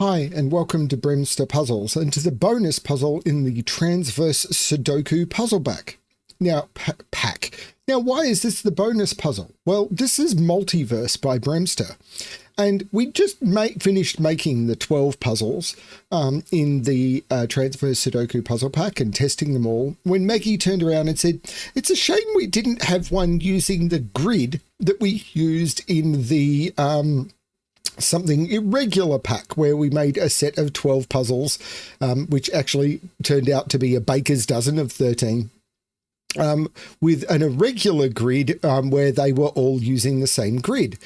Hi, and welcome to BremSter Puzzles, and to the bonus puzzle in the Transverse Sudoku puzzle pack. Now, Now, why is this the bonus puzzle? Well, this is Multiverse by BremSter, and we just finished making the 12 puzzles in the Transverse Sudoku puzzle pack and testing them all, when Maggie turned around and said, it's a shame we didn't have one using the grid that we used in the something irregular pack, where we made a set of 12 puzzles, which actually turned out to be a baker's dozen of 13, with an irregular grid where they were all using the same grid.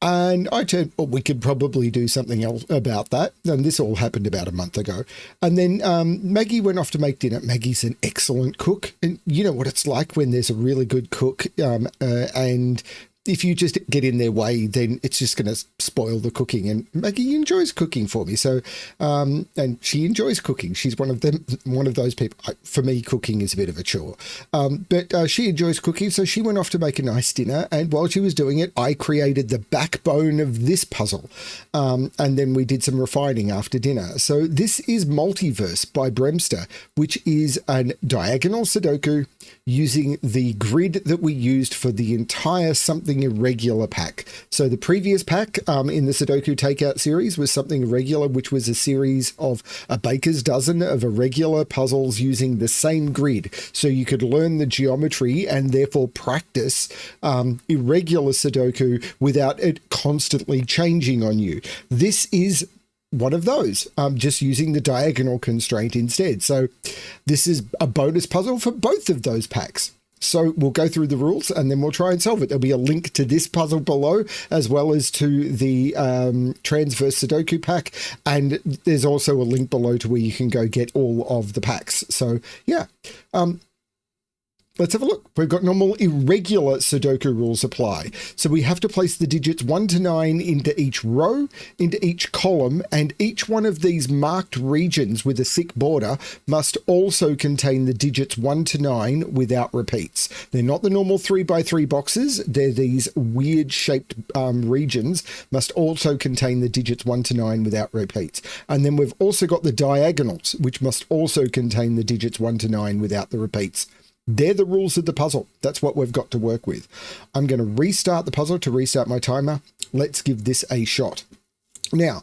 And I turned, well, we could probably do something else about that. And this all happened about a month ago. And then Maggie went off to make dinner. Maggie's an excellent cook. And you know what it's like when there's a really good cook, and if you just get in their way, then it's just going to spoil the cooking. And Maggie enjoys cooking for me. So, and she enjoys cooking. She's one of those people. For me, cooking is a bit of a chore. But she enjoys cooking. So she went off to make a nice dinner. And while she was doing it, I created the backbone of this puzzle. And then we did some refining after dinner. So this is Multiverse by BremSter, which is a diagonal Sudoku using the grid that we used for the entire something irregular pack. So the previous pack in the Sudoku Take Out series was something irregular, which was a series of a baker's dozen of irregular puzzles using the same grid. So you could learn the geometry and therefore practice irregular Sudoku without it constantly changing on you. This is one of those, just using the diagonal constraint instead. So this is a bonus puzzle for both of those packs. So we'll go through the rules and then we'll try and solve it. There'll be a link to this puzzle below, as well as to the Transverse Sudoku pack. And there's also a link below to where you can go get all of the packs. So yeah, let's have a look. We've got normal irregular Sudoku rules apply. So we have to place the digits 1 to 9 into each row, into each column, and each one of these marked regions with a thick border must also contain the digits 1 to 9 without repeats. They're not the normal 3x3 boxes. They're these weird shaped regions must also contain the digits 1 to 9 without repeats. And then we've also got the diagonals, which must also contain the digits 1 to 9 without the repeats. They're the rules of the puzzle. That's what we've got to work with. I'm going to restart the puzzle to restart my timer. Let's give this a shot. Now,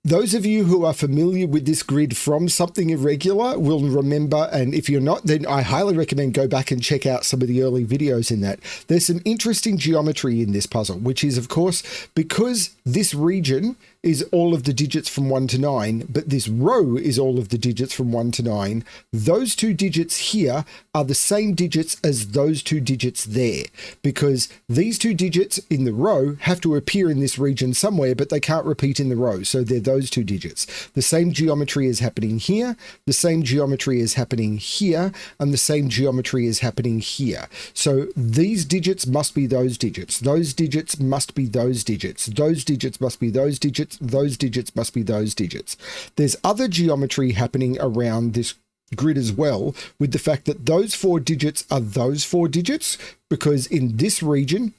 those of you who are familiar with this grid from something irregular will remember, and if you're not, then I highly recommend go back and check out some of the early videos in that. There's some interesting geometry in this puzzle, which is, of course, because this region is all of the digits from 1 to 9, but this row is all of the digits from 1 to 9. Those two digits here are the same digits as those two digits there, because these two digits in the row have to appear in this region somewhere, but they can't repeat in the row. So they're those two digits. The same geometry is happening here, the same geometry is happening here, and the same geometry is happening here. So these digits must be those digits. Those digits must be those digits. Those digits must be those digits. Those digits must be those digits. There's other geometry happening around this grid as well, with the fact that those 4 digits are those 4 digits, because in this region,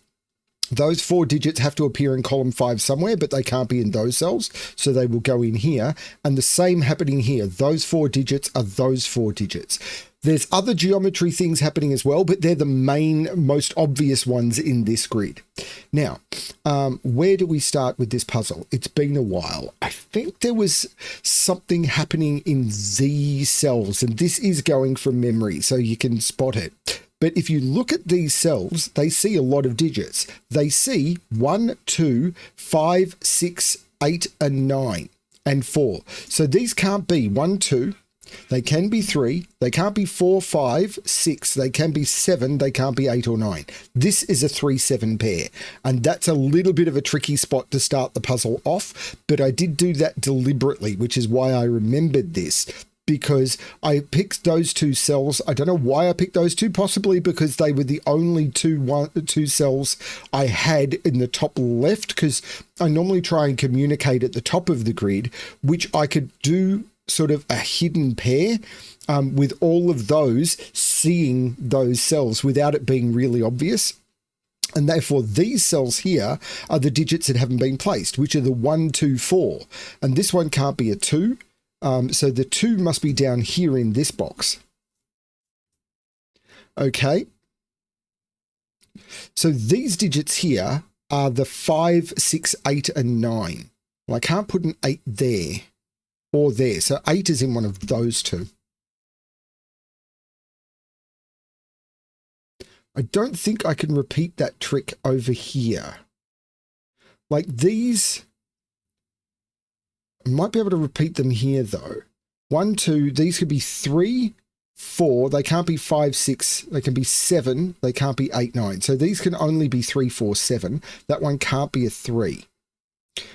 those 4 digits have to appear in column 5 somewhere, but they can't be in those cells, so they will go in here. And the same happening here. Those 4 digits are those 4 digits. There's other geometry things happening as well, but they're the main, most obvious ones in this grid. Now, where do we start with this puzzle? It's been a while. I think there was something happening in these cells, and this is going from memory, so you can spot it. But if you look at these cells, they see a lot of digits. They see 1, 2, 5, 6, 8, and 9, and 4. So these can't be 1, 2. They can be 3, they can't be 4, 5, 6, they can be 7, they can't be 8 or 9. This is a 3-7 pair, and that's a little bit of a tricky spot to start the puzzle off, but I did do that deliberately, which is why I remembered this, because I picked those two cells. I don't know why I picked those two, possibly because they were the only two cells I had in the top left, because I normally try and communicate at the top of the grid, which I could do sort of a hidden pair with all of those seeing those cells without it being really obvious. And therefore, these cells here are the digits that haven't been placed, which are the 1, 2, 4. And this one can't be a 2. So the 2 must be down here in this box. Okay. So these digits here are the 5, 6, 8, and 9. Well, I can't put an 8 there or there. So 8 is in one of those two. I don't think I can repeat that trick over here. Like these, I might be able to repeat them here though. 1, 2, these could be 3, 4, they can't be 5, 6, they can be 7, they can't be 8, 9. So these can only be 3, 4, 7. That one can't be a 3.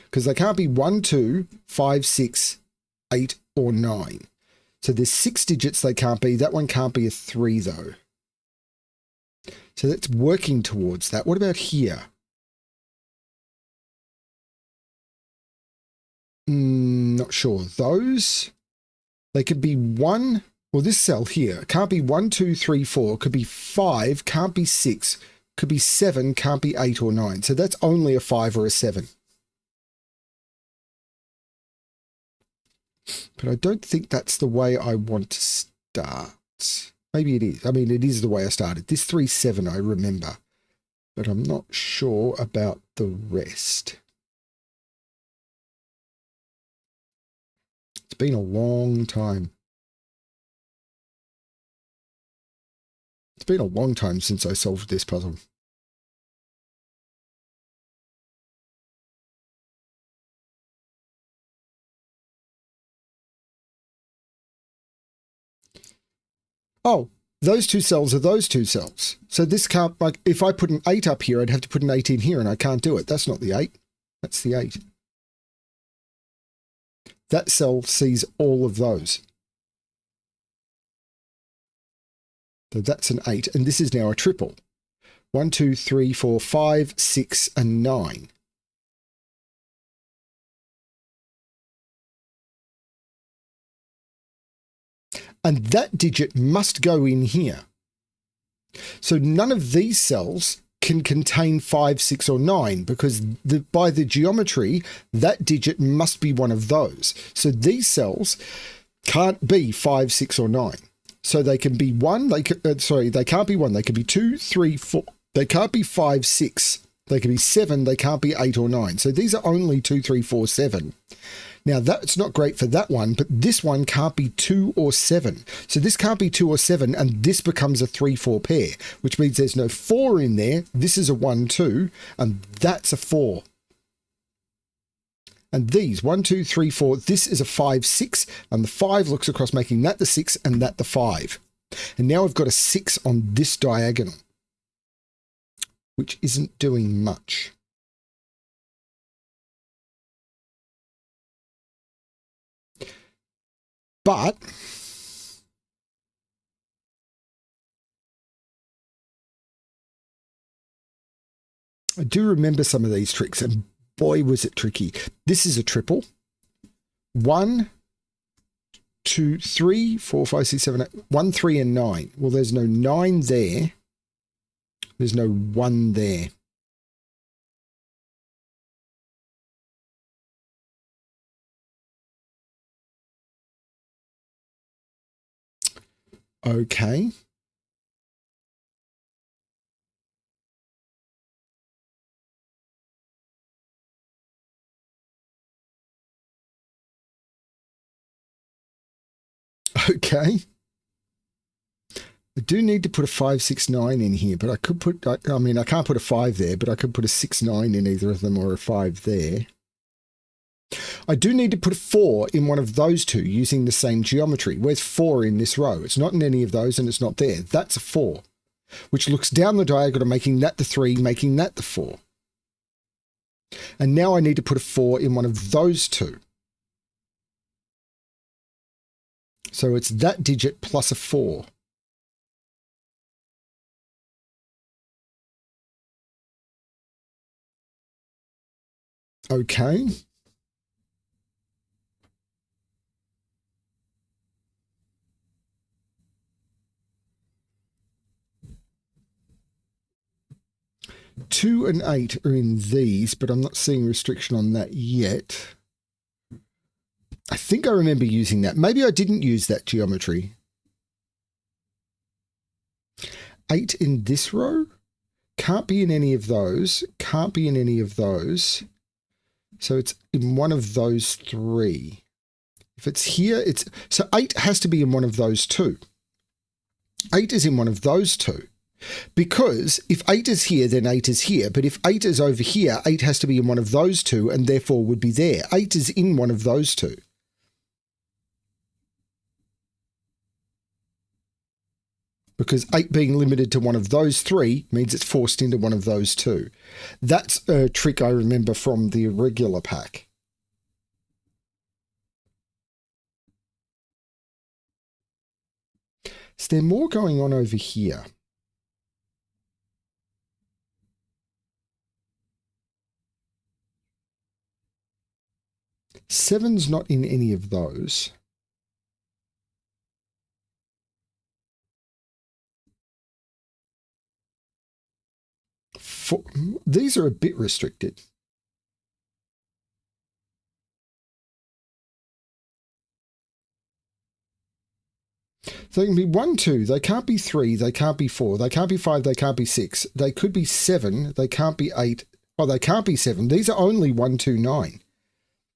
Because they can't be 1, 2, 5, 6, 8, or 9. So there's 6 digits they can't be. That one can't be a 3 though. So that's working towards that. What about here? Not sure. Those, they could be 1, well, this cell here can't be 1, 2, 3, 4, could be 5, can't be 6, could be 7, can't be 8 or 9. So that's only a 5 or a 7. But I don't think that's the way I want to start. Maybe it is. I mean, it is the way I started. This 3, 7, I remember. But I'm not sure about the rest. It's been a long time. It's been a long time since I solved this puzzle. Oh, those two cells are those two cells. So this can't, like, if I put an 8 up here, I'd have to put an 8 in here, and I can't do it. That's not the 8. That's the 8. That cell sees all of those. So that's an 8, and this is now a triple. 1, 2, 3, 4, 5, 6, and 9. And that digit must go in here. So none of these cells can contain 5, 6, or 9 because by the geometry, that digit must be one of those. So these cells can't be 5, 6, or 9. So they can be 1, they can't be 1, they can be 2, 3, 4, they can't be 5, 6, they can be 7, they can't be 8 or 9. So these are only 2, 3, 4, 7. Now that's not great for that one, but this one can't be 2 or 7. So this can't be 2 or 7, and this becomes a 3, 4 pair, which means there's no 4 in there. This is a 1, 2, and that's a 4. And these 1, 2, 3, 4, this is a 5, 6, and the 5 looks across, making that the 6 and that the 5. And now I've got a 6 on this diagonal, which isn't doing much. But I do remember some of these tricks, and boy, was it tricky. This is a triple. 1, 2, 3, 4, 5, 6, 7, 8. 1, 3, and 9. Well, there's no 9 there. There's no 1 there. Okay. Okay. I do need to put a 5, 6, 9 in here, but I could put, I mean, I can't put a 5 there, but I could put a 6, 9 in either of them, or a 5 there. I do need to put a 4 in one of those two using the same geometry. Where's 4 in this row? It's not in any of those, and it's not there. That's a 4, which looks down the diagonal, making that the 3, making that the 4. And now I need to put a 4 in one of those two. So it's that digit plus a 4. Okay. 2 and 8 are in these, but I'm not seeing restriction on that yet. I think I remember using that. Maybe I didn't use that geometry. 8 in this row. Can't be in any of those. Can't be in any of those. So it's in one of those 3. If it's here, it's... So 8 has to be in one of those 2. 8 is in one of those 2. Because if 8 is here, then 8 is here. But if 8 is over here, 8 has to be in one of those 2 and therefore would be there. 8 is in one of those 2. Because 8 being limited to one of those 3 means it's forced into one of those 2. That's a trick I remember from the Irregular pack. Is there more going on over here? Seven's not in any of those. These are a bit restricted. They can be 1, 2. They can't be 3. They can't be 4. They can't be 5. They can't be 6. They could be 7. They can't be 8. Oh, they can't be 7. These are only 1, 2, 9.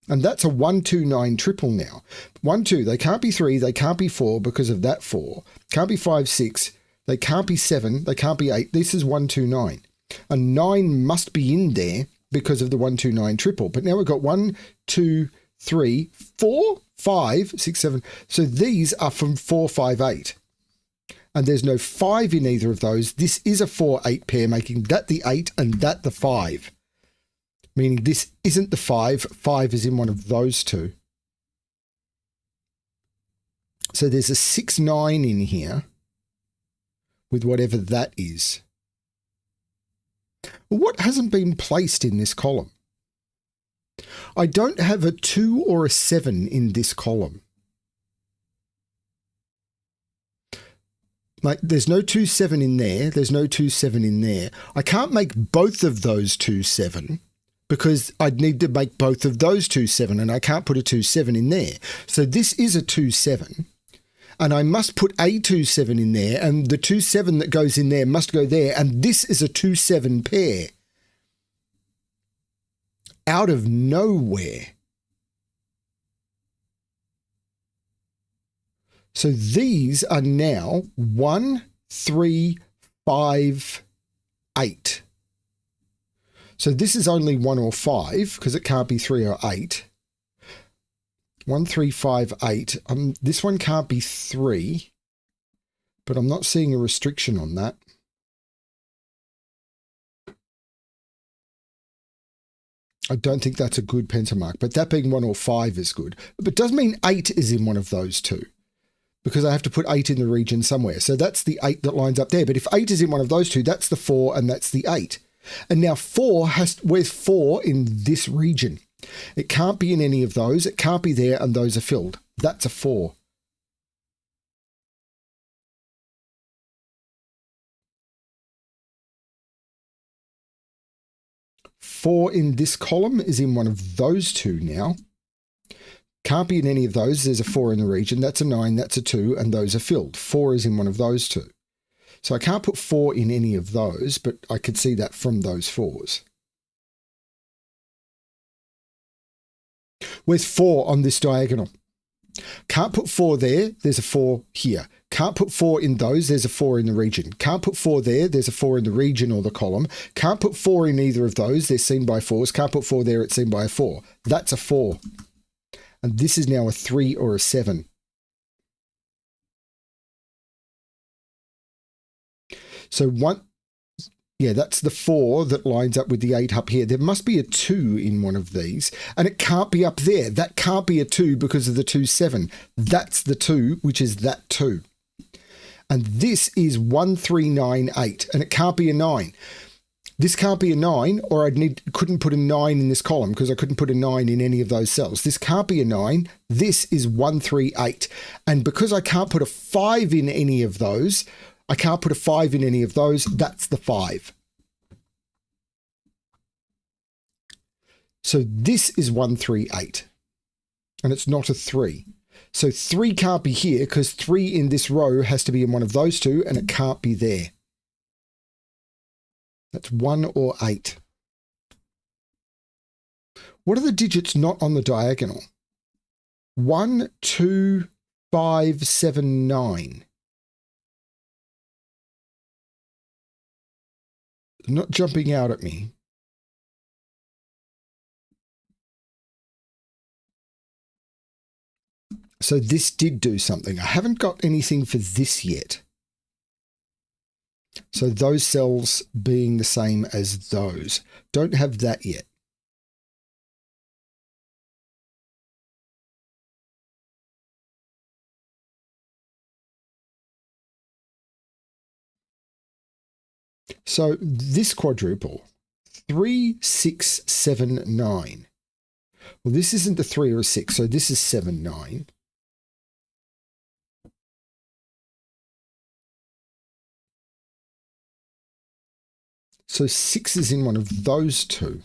And that's a 1, 2, 9 triple now. 1, 2. They can't be 3. They can't be 4 because of that 4. Can't be 5, 6. They can't be 7. They can't be 8. This is 1, 2, 9. A 9 must be in there because of the 1, 2, 9 triple. But now we've got 1, 2, 3, 4, 5, 6, 7. So these are from 4, 5, 8. And there's no 5 in either of those. This is a 4, 8 pair, making that the 8 and that the 5. Meaning this isn't the 5. 5 is in one of those 2. So there's a 6, 9 in here with whatever that is. What hasn't been placed in this column? I don't have a 2 or a 7 in this column. Like there's no 2, 7 in there. There's no 2, 7 in there. I can't make both of those 2, 7 because I'd need to make both of those 2, 7 and I can't put a 2, 7 in there. So this is a 2, 7. And I must put a 2, 7 in there, and the 2, 7 that goes in there must go there, and this is a 2, 7 pair. Out of nowhere. So these are now 1, 3, 5, 8. So this is only 1 or 5, because it can't be 3 or 8. 1, 3, 5, 8. This one can't be 3, but I'm not seeing a restriction on that. I don't think that's a good pentamark, but that being 1 or 5 is good. But it does mean 8 is in one of those 2, because I have to put 8 in the region somewhere. So that's the 8 that lines up there. But if 8 is in one of those 2, that's the 4 and that's the 8. And now 4 where's 4 in this region? It can't be in any of those. It can't be there, and those are filled. That's a 4. Four in this column is in one of those 2 now. Can't be in any of those. There's a 4 in the region. That's a 9. That's a 2, and those are filled. 4 is in one of those 2. So I can't put 4 in any of those, but I could see that from those 4s. Where's 4 on this diagonal? Can't put 4 there. There's a 4 here. Can't put 4 in those. There's a 4 in the region. Can't put 4 there. There's a 4 in the region or the column. Can't put 4 in either of those. They're seen by 4s. Can't put 4 there. It's seen by a 4. That's a 4. And this is now a 3 or a 7. So that's the 4 that lines up with the 8 up here. There must be a 2 in one of these, and it can't be up there. That can't be a 2 because of the 2, 7. That's the 2, which is that 2. And this is 1, 3, 9, 8, and it can't be a 9. This can't be a 9, or couldn't put a 9 in this column because I couldn't put a 9 in any of those cells. This can't be a 9. This is 1, 3, 8. And because I can't put a 5 in any of those, I can't put a 5 in any of those. That's the 5. So this is 1, 3, 8. And it's not a 3. So 3 can't be here because 3 in this row has to be in one of those two, and it can't be there. That's 1 or 8. What are the digits not on the diagonal? 1, 2, 5, 7, 9. Not jumping out at me. So this did do something. I haven't got anything for this yet. So those cells being the same as those. Don't have that yet. So this quadruple, 3, 6, 7, 9. Well, this isn't a 3 or a 6, so this is 7, 9. So 6 is in one of those two.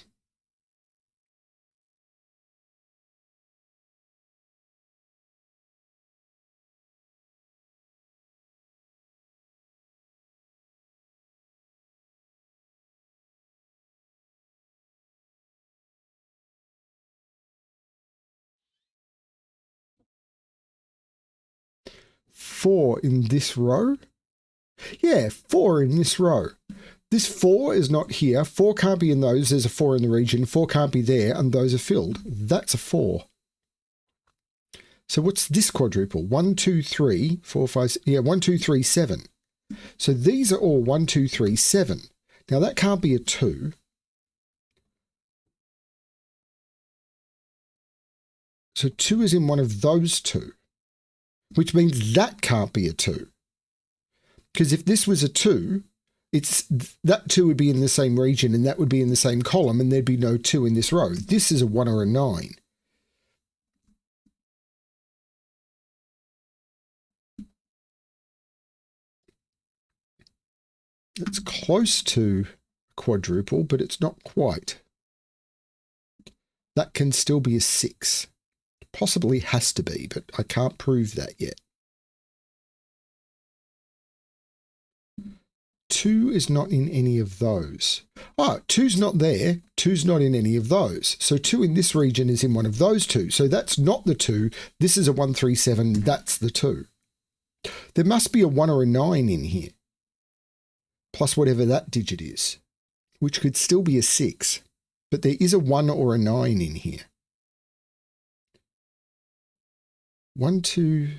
Four in this row? Yeah, 4 in this row. This 4 is not here. 4 can't be in those. There's a 4 in the region. 4 can't be there, and those are filled. That's a 4. So what's this quadruple? 1, 2, 3, 4, 5, yeah, 1, 2, 3, 7. So these are all 1, 2, 3, 7. Now that can't be a 2. So 2 is in one of those two, which means that can't be a 2. Because if this was a 2, it's that 2 would be in the same region and that would be in the same column, and there'd be no 2 in this row. This is a 1 or a 9. It's close to quadruple, but it's not quite. That can still be a 6. Possibly has to be, but I can't prove that yet. 2 is not in any of those. Oh, 2's not there. 2's not in any of those. So 2 in this region is in one of those two. So that's not the 2. This is a 1, 3, 7. That's the 2. There must be a 1 or a 9 in here, plus whatever that digit is, which could still be a 6. But there is a 1 or a 9 in here. 1, 2,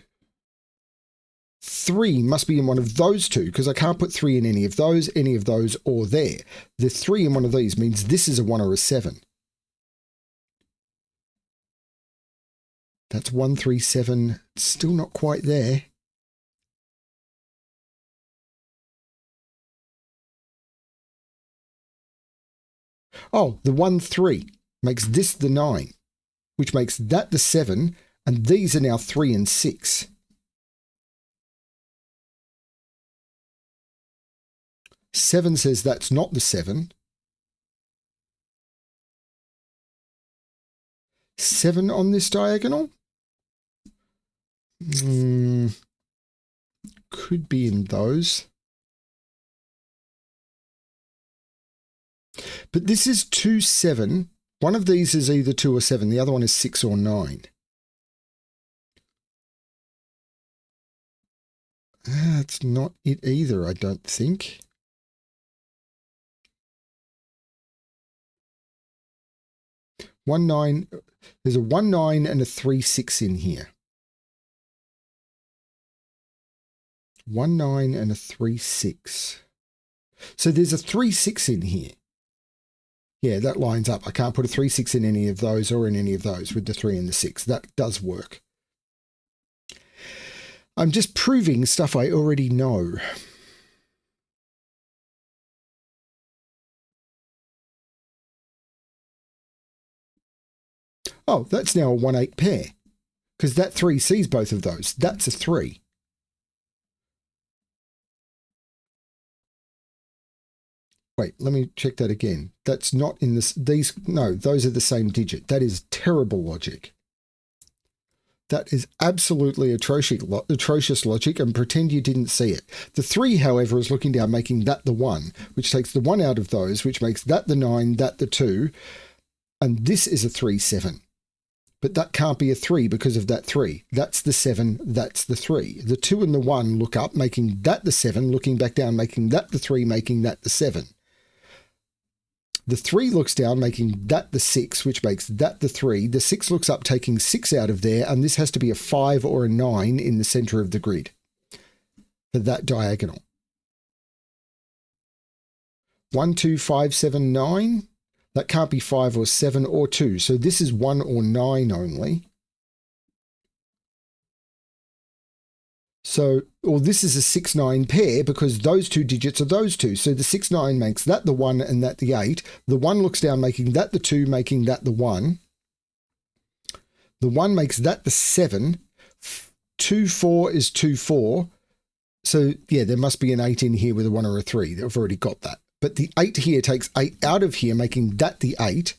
3 must be in one of those two, because I can't put 3 in any of those, or there. The 3 in one of these means this is a 1 or a 7. That's 1, 3, 7. Still not quite there. Oh, the 1, 3 makes this the 9, which makes that the 7, and these are now 3 and 6. Seven says that's not the 7. 7 on this diagonal? Could be in those. But this is 2, 7. One of these is either 2 or 7. The other one is 6 or 9. That's not it either, I don't think. One 9. There's a 1, 9 and a 3, 6 in here. 1, 9 and a 3, 6. So there's a 3, 6 in here. Yeah, that lines up. I can't put a 3, 6 in any of those or in any of those with the 3 and the 6. That does work. I'm just proving stuff I already know. Oh, that's now a 1, 8 pair, because that 3 sees both of those. That's a 3. Wait, let me check that again. That's not in this. No, those are the same digit. That is terrible logic. That is absolutely atrocious logic, and pretend you didn't see it. The 3, however, is looking down, making that the 1, which takes the 1 out of those, which makes that the 9, that the 2, and this is a 3, 7. But that can't be a 3 because of that 3. That's the 7, that's the 3. The 2 and the 1 look up, making that the 7, looking back down, making that the 3, making that the 7. The 3 looks down, making that the 6, which makes that the 3. The 6 looks up, taking 6 out of there, and this has to be a 5 or a 9 in the center of the grid for that diagonal. 1, 2, 5, 7, 9. That can't be 5 or 7 or 2. So this is 1 or 9 only. So, or this is a 6, 9 pair because those 2 digits are those 2. So the 6, 9 makes that the 1 and that the 8. The 1 looks down, making that the 2, making that the 1. The 1 makes that the 7. 2, 4 is 2, 4. So yeah, there must be an 8 in here with a 1 or a 3. I've already got that. But the 8 here takes 8 out of here, making that the 8.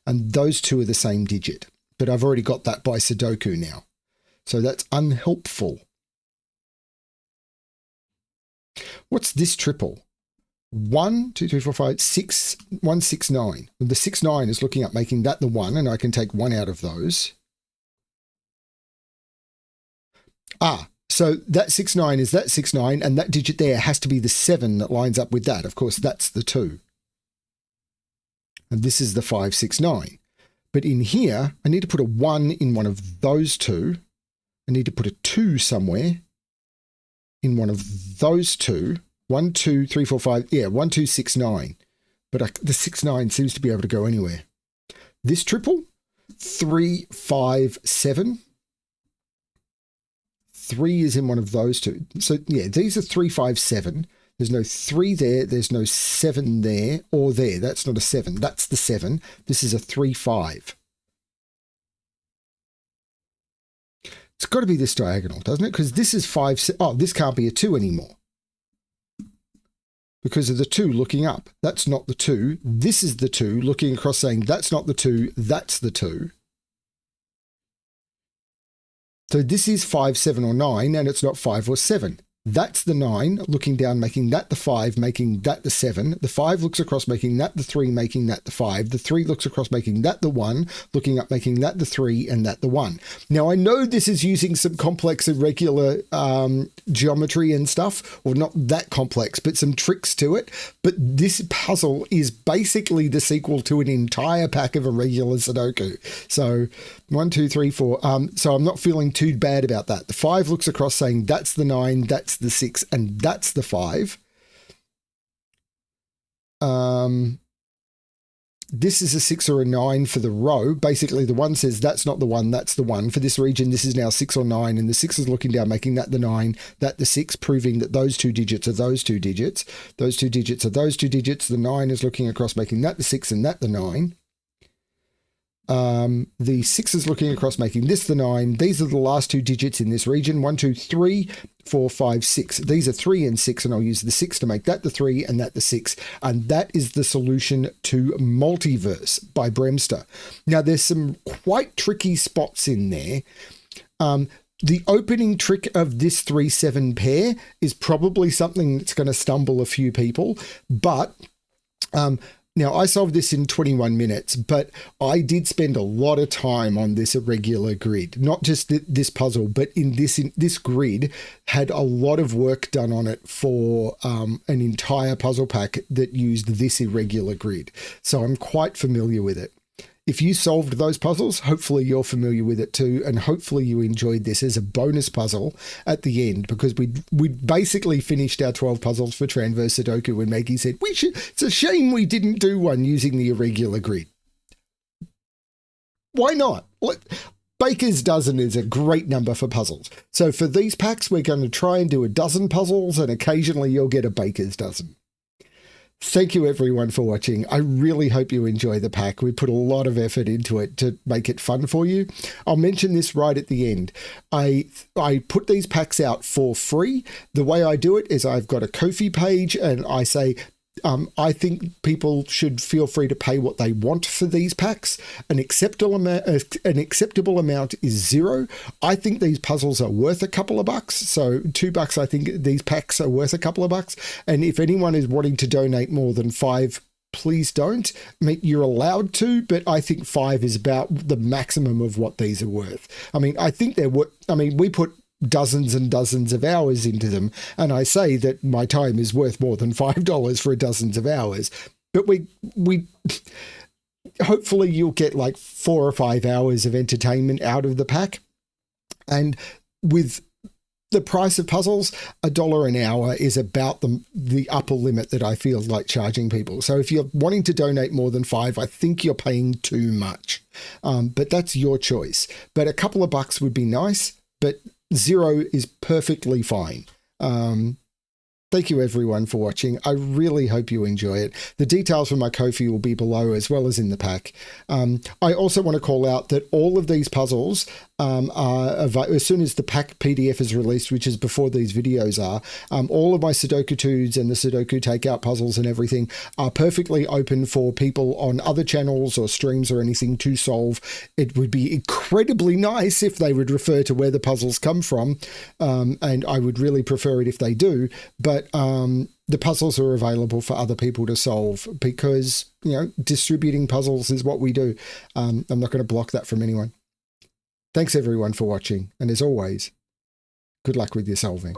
And those 2 are the same digit. But I've already got that by Sudoku now. So that's unhelpful. What's this triple? 1, 2, 3, 4, 5, 6, 1, 6, 9. The 6, 9 is looking up, making that the 1, and I can take 1 out of those. So that 6, 9 is that 6, 9, and that digit there has to be the 7 that lines up with that. Of course, that's the 2. And this is the 5, 6, 9. But in here, I need to put a 1 in one of those 2. I need to put a 2 somewhere in one of those 2. 1, 2, 3, 4, 5. Yeah, 1, 2, 6, 9. But the 6, 9 seems to be able to go anywhere. This triple, 3, 5, 7. 3 is in one of those 2. So yeah, these are 3, 5, 7. There's no 3 there. There's no 7 there or there. That's not a 7. That's the 7. This is a 3, 5. It's got to be this diagonal, doesn't it? Because this is 5. Oh, this can't be a 2 anymore. Because of the 2 looking up. That's not the 2. This is the 2 looking across saying that's not the 2. That's the 2. So this is 5, 7 or 9 and it's not 5 or 7. That's the 9 looking down, making that the 5, making that the 7. The 5 looks across, making that the 3, making that the 5. The 3 looks across, making that the 1, looking up, making that the 3 and that the 1. Now I know this is using some complex irregular geometry and stuff, or not that complex, but some tricks to it. But this puzzle is basically the sequel to an entire pack of Irregular Sudoku. So 1, 2, 3, 4. So I'm not feeling too bad about that. The 5 looks across saying that's the 9, that's the 6, and that's the 5. This is a 6 or a 9 for the row. Basically, the 1 says that's not the 1, that's the 1. For this region, this is now 6 or 9, and the 6 is looking down, making that the 9, that the 6, proving that those 2 digits are those 2 digits. Those 2 digits are those 2 digits. The 9 is looking across, making that the 6 and that the 9. The 6 is looking across, making this the 9. These are the last 2 digits in this region. 1, 2, 3, 4, 5, 6. These are 3 and 6, and I'll use the 6 to make that the 3 and that the 6. And that is the solution to Multiverse by BremSter. Now, there's some quite tricky spots in there. The opening trick of this 3-7 pair is probably something that's going to stumble a few people, but now, I solved this in 21 minutes, but I did spend a lot of time on this irregular grid. Not just this puzzle, but in this grid had a lot of work done on it for an entire puzzle pack that used this irregular grid. So I'm quite familiar with it. If you solved those puzzles, hopefully you're familiar with it too, and hopefully you enjoyed this as a bonus puzzle at the end, because we basically finished our 12 puzzles for Transverse Sudoku when Maggie said, it's a shame we didn't do one using the irregular grid. Why not? Baker's dozen is a great number for puzzles. So for these packs, we're going to try and do a dozen puzzles, and occasionally you'll get a baker's dozen. Thank you everyone for watching. I really hope you enjoy the pack. We put a lot of effort into it to make it fun for you. I'll mention this right at the end. I put these packs out for free. The way I do it is I've got a Ko-fi page and I say, I think people should feel free to pay what they want for these packs. An acceptable amount is 0. I think these puzzles are worth a couple of bucks. So $2, I think these packs are worth a couple of bucks. And if anyone is wanting to donate more than 5, please don't. I mean, you're allowed to, but I think 5 is about the maximum of what these are worth. I mean, I think they're worth, I mean, we put dozens and dozens of hours into them, and I say that my time is worth more than $5 for dozens of hours, but we hopefully you'll get like 4 or 5 hours of entertainment out of the pack. And with the price of puzzles, $1 an hour is about the upper limit that I feel like charging people. So if you're wanting to donate more than 5, I think you're paying too much, but that's your choice. But a couple of bucks would be nice, but 0 is perfectly fine. Thank you everyone for watching. I really hope you enjoy it. The details for my Ko-fi will be below as well as in the pack. I also want to call out that all of these puzzles are as soon as the pack PDF is released, which is before these videos are, all of my Sudoku 2s and the Sudoku Take Out puzzles and everything are perfectly open for people on other channels or streams or anything to solve. It would be incredibly nice if they would refer to where the puzzles come from, and I would really prefer it if they do, but the puzzles are available for other people to solve because, you know, distributing puzzles is what we do. I'm not going to block that from anyone. Thanks everyone for watching, and as always, good luck with your solving.